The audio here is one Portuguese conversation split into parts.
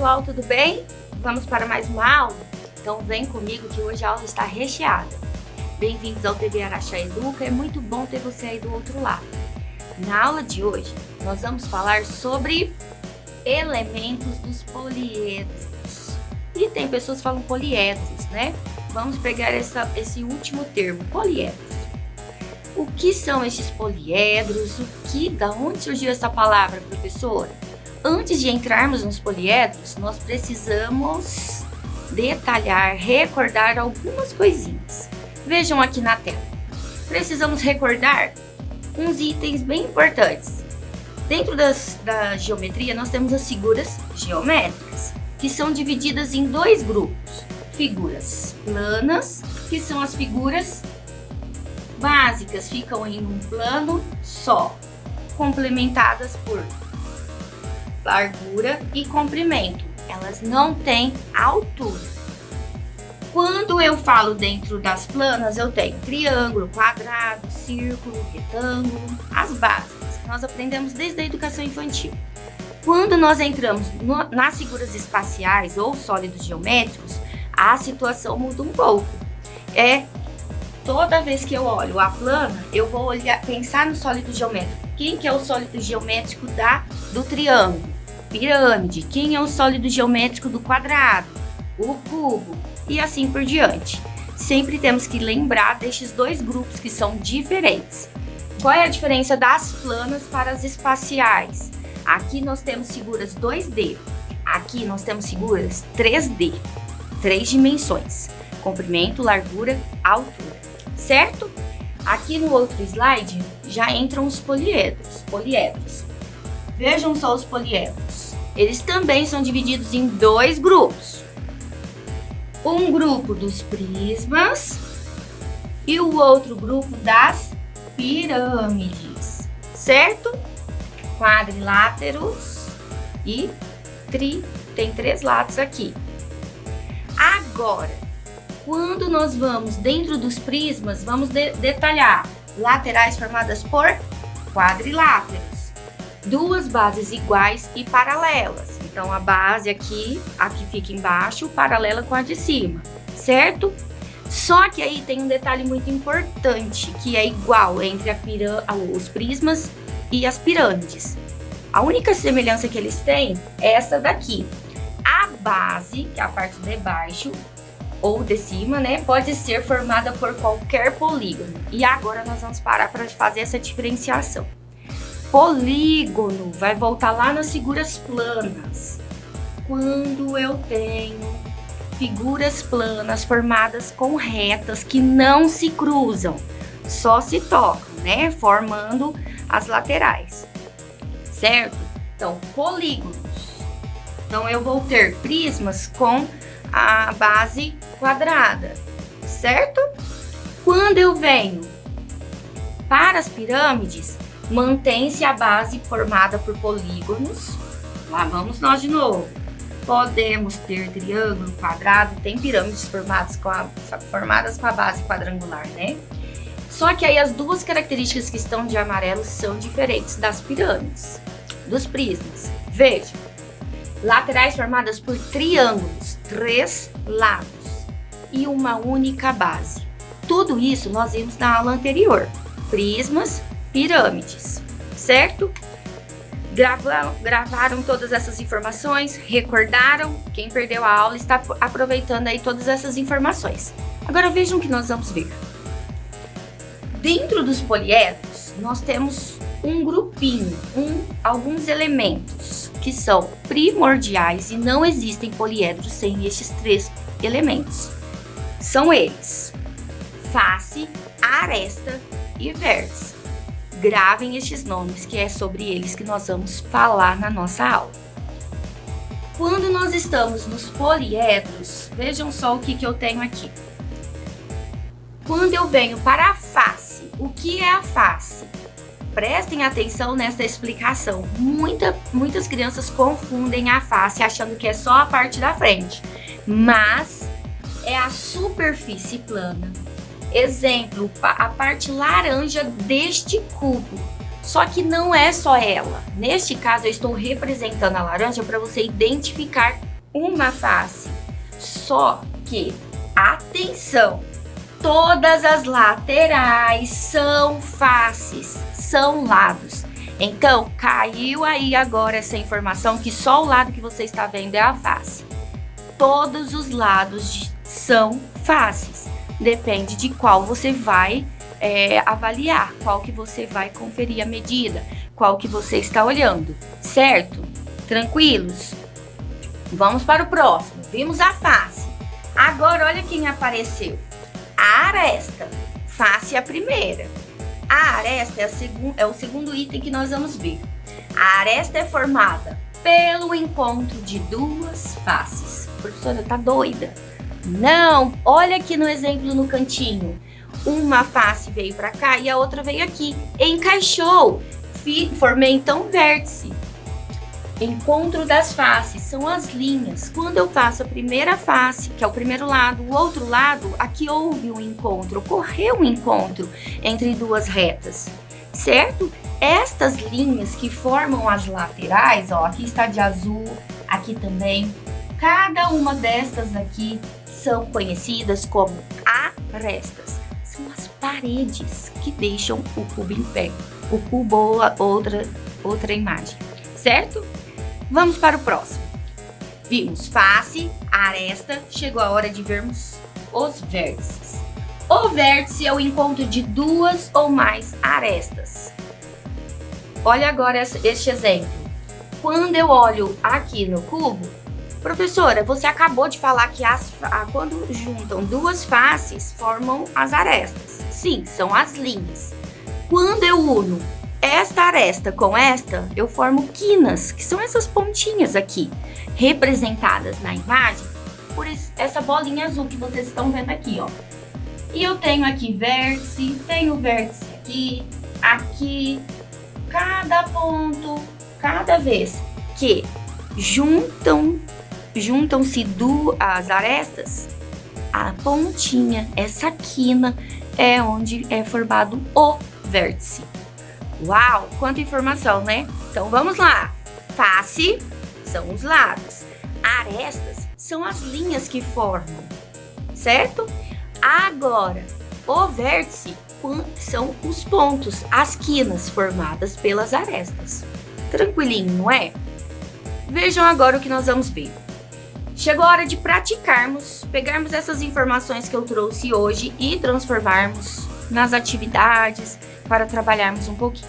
pessoal, tudo bem? Vamos para mais uma aula? Então vem comigo que hoje a aula está recheada. Bem-vindos ao TV Araxá Educa, é muito bom ter você aí do outro lado. Na aula de hoje, nós vamos falar sobre elementos dos poliedros. E tem pessoas que falam poliedros, né? Vamos pegar esse último termo, poliedros. O que são esses poliedros? Da onde surgiu essa palavra, professora? Antes de entrarmos nos poliedros, nós precisamos detalhar, recordar algumas coisinhas. Vejam aqui na tela. Precisamos recordar uns itens bem importantes. Dentro da geometria, nós temos as figuras geométricas, que são divididas em dois grupos. Figuras planas, que são as figuras básicas, ficam em um plano só, complementadas por largura e comprimento. Elas não têm altura. Quando eu falo dentro das planas, eu tenho triângulo, quadrado, círculo, retângulo, as básicas que nós aprendemos desde a educação infantil. Quando nós entramos nas figuras espaciais ou sólidos geométricos, a situação muda um pouco. Toda vez que eu olho a plana, eu vou pensar no sólido geométrico. Quem que é o sólido geométrico do triângulo? Pirâmide. Quem é o sólido geométrico do quadrado? O cubo. E assim por diante. Sempre temos que lembrar destes dois grupos que são diferentes. Qual é a diferença das planas para as espaciais? Aqui nós temos figuras 2D. Aqui nós temos figuras 3D. 3 dimensões. Comprimento, largura, altura. Certo? Aqui no outro slide já entram os poliedros. Vejam só os poliedros. Eles também são divididos em dois grupos. Um grupo dos prismas e o outro grupo das pirâmides. Certo? Quadriláteros e tem 3 lados aqui. Agora, quando nós vamos dentro dos prismas, vamos detalhar laterais formadas por quadriláteros, 2 bases iguais e paralelas. Então a base aqui fica embaixo, paralela com a de cima, certo? Só que aí tem um detalhe muito importante, que é igual entre os prismas e as pirâmides. A única semelhança que eles têm é essa daqui. A base, que é a parte de baixo, ou de cima, né, pode ser formada por qualquer polígono. E agora nós vamos parar para fazer essa diferenciação. Polígono vai voltar lá nas figuras planas. Quando eu tenho figuras planas formadas com retas que não se cruzam, só se tocam, né, formando as laterais. Certo? Então, polígonos. Então eu vou ter prismas com a base quadrada, certo? Quando eu venho para as pirâmides, mantém-se a base formada por polígonos. Lá vamos nós de novo. Podemos ter triângulo, quadrado, tem pirâmides formadas com a base quadrangular, né? Só que aí as duas características que estão de amarelo são diferentes das pirâmides, dos prismas. Veja. Laterais formadas por triângulos, 3 lados e uma única base. Tudo isso nós vimos na aula anterior. Prismas, pirâmides, certo? Gravaram todas essas informações, recordaram? Quem perdeu a aula está aproveitando aí todas essas informações. Agora vejam o que nós vamos ver. Dentro dos poliedros, nós temos um grupinho, alguns elementos que são primordiais e não existem poliedros sem estes 3 elementos. São eles: face, aresta e vértice. Gravem estes nomes, que é sobre eles que nós vamos falar na nossa aula. Quando nós estamos nos poliedros, vejam só o que eu tenho aqui. Quando eu venho para a face, o que é a face? Prestem atenção nessa explicação. Muitas crianças confundem a face achando que é só a parte da frente, mas é a superfície plana. Exemplo, a parte laranja deste cubo. Só que não é só ela. Neste caso, eu estou representando a laranja para você identificar uma face. Só que, atenção, todas as laterais são faces, são lados. Então, caiu aí agora essa informação que só o lado que você está vendo é a face. Todos os lados são faces. Depende de qual você vai avaliar, qual que você vai conferir a medida, qual que você está olhando, certo? Tranquilos? Vamos para o próximo. Vimos a face. Agora, olha quem apareceu. A aresta. Face é a primeira. A aresta é o segundo item que nós vamos ver. A aresta é formada pelo encontro de duas faces. Professora, tá doida? Não, olha aqui no exemplo no cantinho. Uma face veio para cá e a outra veio aqui. Encaixou. Formei então um vértice. Encontro das faces são as linhas. Quando eu faço a primeira face, que é o primeiro lado, o outro lado, aqui houve um encontro, ocorreu um encontro entre duas retas, certo? Estas linhas que formam as laterais, ó, aqui está de azul, aqui também, cada uma destas aqui são conhecidas como arestas. São as paredes que deixam o cubo em pé. O cubo ou outra imagem, certo? Vamos para o próximo. Vimos face, aresta, chegou a hora de vermos os vértices. O vértice é o encontro de duas ou mais arestas. Olha agora este exemplo. Quando eu olho aqui no cubo, professora, você acabou de falar que quando juntam duas faces, formam as arestas. Sim, são as linhas. Quando eu uno esta aresta com esta, eu formo quinas, que são essas pontinhas aqui, representadas na imagem por essa bolinha azul que vocês estão vendo aqui, ó. E eu tenho aqui vértice, tenho vértice aqui, cada ponto, cada vez que juntam-se duas arestas, a pontinha, essa quina, é onde é formado o vértice. Uau, quanta informação, né? Então vamos lá. Face são os lados. Arestas são as linhas que formam, certo? Agora, o vértice são os pontos, as quinas formadas pelas arestas. Tranquilinho, não é? Vejam agora o que nós vamos ver. Chegou a hora de praticarmos, pegarmos essas informações que eu trouxe hoje e transformarmos nas atividades para trabalharmos um pouquinho.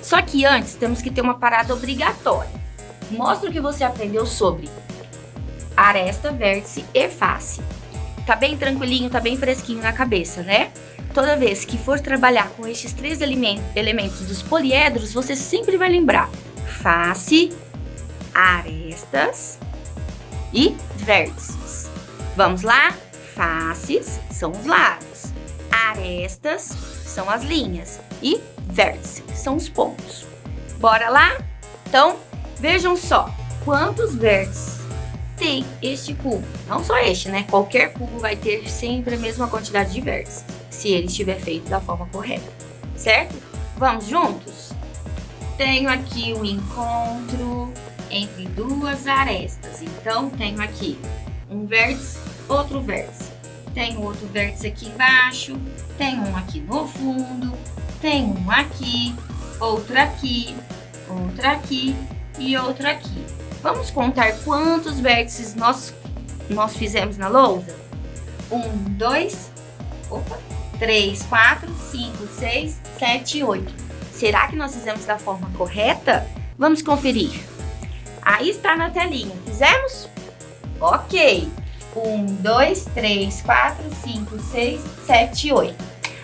Só que antes temos que ter uma parada obrigatória. Mostra o que você aprendeu sobre aresta, vértice e face. Tá bem tranquilinho, tá bem fresquinho na cabeça, né? Toda vez que for trabalhar com estes três elementos dos poliedros, você sempre vai lembrar face, arestas e vértices. Vamos lá? Faces são os lados, arestas são as linhas e vértices são os pontos. Bora lá? Então, vejam só quantos vértices tem este cubo. Não só este, né? Qualquer cubo vai ter sempre a mesma quantidade de vértices, se ele estiver feito da forma correta, certo? Vamos juntos? Tenho aqui um encontro entre duas arestas. Então, tenho aqui um vértice, outro vértice. Tenho outro vértice aqui embaixo, tenho um aqui no fundo, tenho um aqui, outro aqui e outro aqui. Vamos contar quantos vértices nós fizemos na lousa? 3, 4, 5, 6, 7, 8. Será que nós fizemos da forma correta? Vamos conferir. Aí está na telinha. Fizemos? Ok. 2, 3, 4, 5, 6, 7, 8.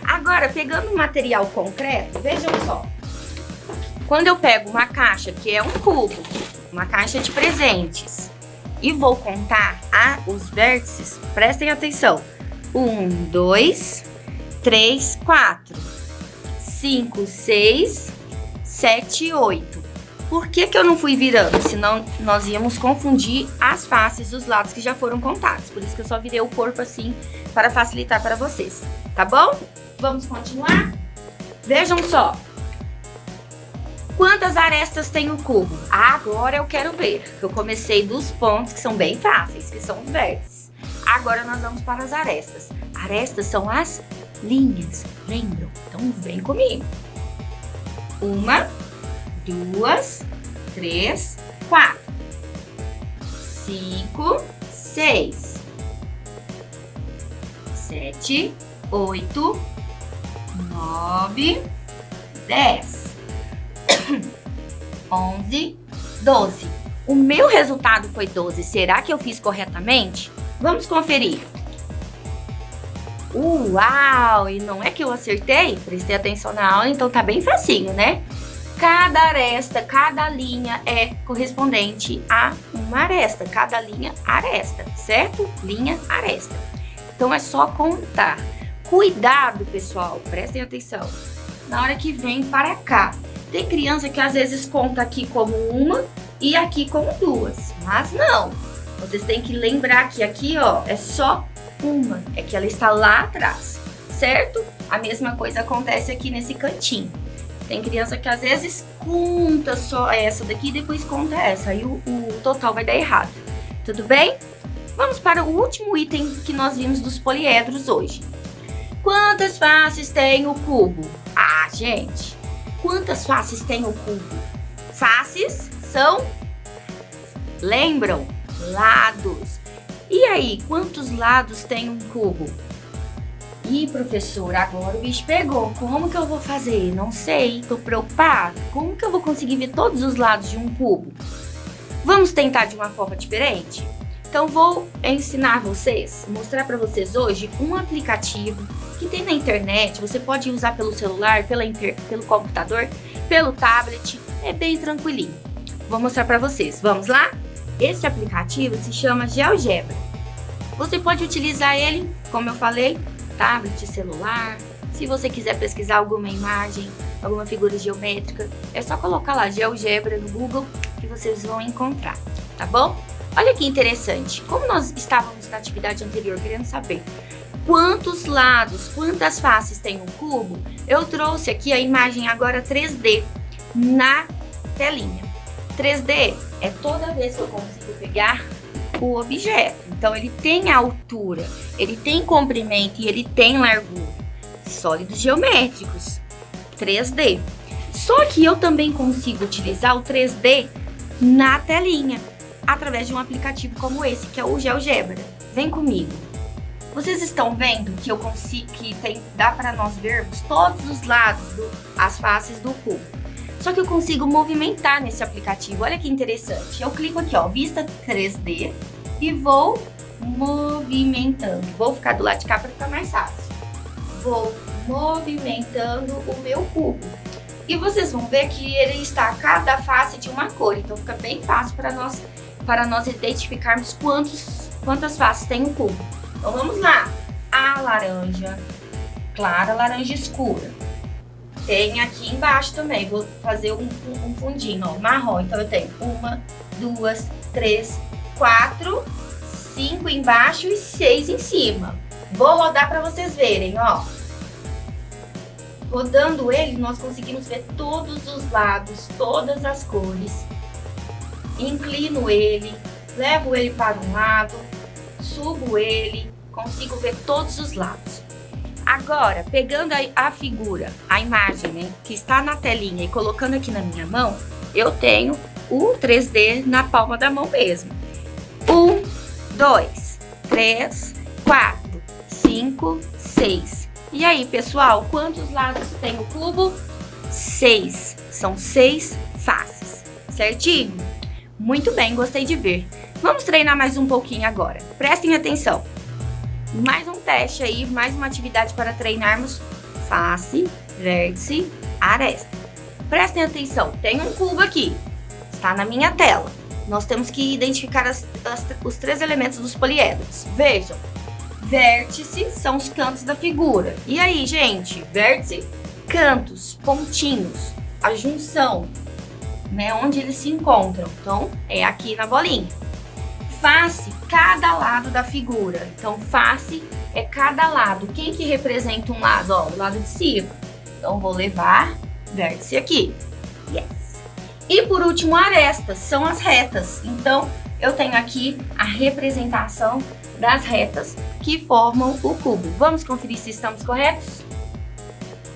Agora, pegando um material concreto, vejam só. Quando eu pego uma caixa, que é um cubo, uma caixa de presentes, e vou contar os vértices, prestem atenção. 2, 3, 4, 5, 6, 7, 8. Por que eu não fui virando? Senão nós íamos confundir as faces dos lados que já foram contados. Por isso que eu só virei o corpo assim, para facilitar para vocês. Tá bom? Vamos continuar? Vejam só. Quantas arestas tem o cubo? Agora eu quero ver. Eu comecei dos pontos, que são bem fáceis, que são os vértices. Agora nós vamos para as arestas. Arestas são as linhas, lembram? Então vem comigo. 1, 2, 3, 4, 5, 6, 7, 8, 9, 10, 11, 12. O meu resultado foi 12. Será que eu fiz corretamente? Vamos conferir. Uau! E não é que eu acertei? Prestei atenção na aula, então tá bem facinho, né? Cada aresta, cada linha é correspondente a uma aresta. Cada linha, aresta, certo? Linha, aresta. Então é só contar. Cuidado, pessoal, prestem atenção. Na hora que vem para cá. Tem criança que às vezes conta aqui como uma e aqui como duas. Mas não. Vocês têm que lembrar que aqui, ó, é só uma. É que ela está lá atrás, certo? A mesma coisa acontece aqui nesse cantinho. Tem criança que às vezes conta só essa daqui e depois conta essa. Aí o total vai dar errado. Tudo bem? Vamos para o último item que nós vimos dos poliedros hoje. Quantas faces tem o cubo? Ah, gente, quantas faces tem o cubo? Faces são, lembram? Lados. E aí, quantos lados tem um cubo? Ih, professor, agora o bicho pegou. Como que eu vou fazer? Não sei, tô preocupado. Como que eu vou conseguir ver todos os lados de um cubo? Vamos tentar de uma forma diferente? Então vou ensinar vocês, mostrar para vocês hoje um aplicativo que tem na internet. Você pode usar pelo celular, pelo computador, pelo tablet, é bem tranquilinho. Vou mostrar para vocês, vamos lá? Este aplicativo se chama GeoGebra. Você pode utilizar ele, como eu falei, tablet, celular. Se você quiser pesquisar alguma imagem, alguma figura geométrica, é só colocar lá GeoGebra no Google que vocês vão encontrar, tá bom? Olha que interessante, como nós estávamos na atividade anterior querendo saber quantos lados, quantas faces tem um cubo, eu trouxe aqui a imagem agora 3D na telinha. 3D é toda vez que eu consigo pegar o objeto. Então ele tem altura, ele tem comprimento e ele tem largura. Sólidos geométricos, 3D. Só que eu também consigo utilizar o 3D na telinha, através de um aplicativo como esse, que é o GeoGebra. Vem comigo. Vocês estão vendo que eu consigo, dá para nós vermos todos os lados, as faces do cubo. Só que eu consigo movimentar nesse aplicativo. Olha que interessante. Eu clico aqui, ó, vista 3D e vou movimentando. Vou ficar do lado de cá para ficar mais fácil. Vou movimentando o meu cubo. E vocês vão ver que ele está cada face de uma cor. Então fica bem fácil para nós identificarmos quantas faces tem o cubo. Então vamos lá. A laranja clara, laranja escura. Tem aqui embaixo também. Vou fazer um fundinho, ó, marrom. Então eu tenho 1, 2, 3, 4, 5 embaixo e 6 em cima. Vou rodar para vocês verem, ó. Rodando ele, nós conseguimos ver todos os lados, todas as cores. Inclino ele, levo ele para um lado, subo ele, consigo ver todos os lados. Agora, pegando a figura, a imagem, né, que está na telinha e colocando aqui na minha mão, eu tenho o 3D na palma da mão mesmo. 1, 2, 3, 4, 5, 6. E aí, pessoal, quantos lados tem o cubo? 6. São 6 faces, certinho? Muito bem, gostei de ver. Vamos treinar mais um pouquinho agora. Prestem atenção. Mais um teste aí, mais uma atividade para treinarmos face, vértice, aresta. Prestem atenção, tem um cubo aqui, está na minha tela. Nós temos que identificar os 3 elementos dos poliedros. Vejam, vértice são os cantos da figura. E aí, gente, vértice, cantos, pontinhos, a junção, né, onde eles se encontram. Então, é aqui na bolinha. Face, cada lado da figura. Então, face é cada lado. Quem que representa um lado? Ó, o lado de cima. Então, vou levar vértice aqui. Yes! E por último, arestas, são as retas. Então, eu tenho aqui a representação das retas que formam o cubo. Vamos conferir se estamos corretos?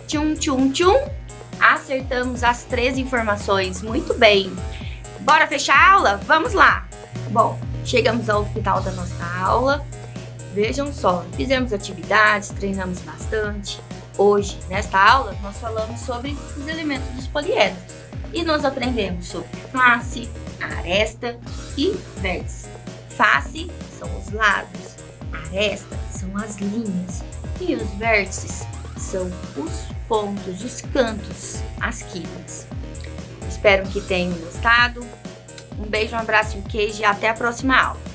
Tchum, tchum, tchum. Acertamos as 3 informações. Muito bem. Bora fechar a aula? Vamos lá. Bom, chegamos ao final da nossa aula. Vejam só, fizemos atividades, treinamos bastante. Hoje, nesta aula, nós falamos sobre os elementos dos poliedros. E nós aprendemos sobre face, aresta e vértice. Face são os lados, aresta são as linhas e os vértices são os pontos, os cantos, as quinas. Espero que tenham gostado. Um beijo, um abraço e um queijo e até a próxima aula.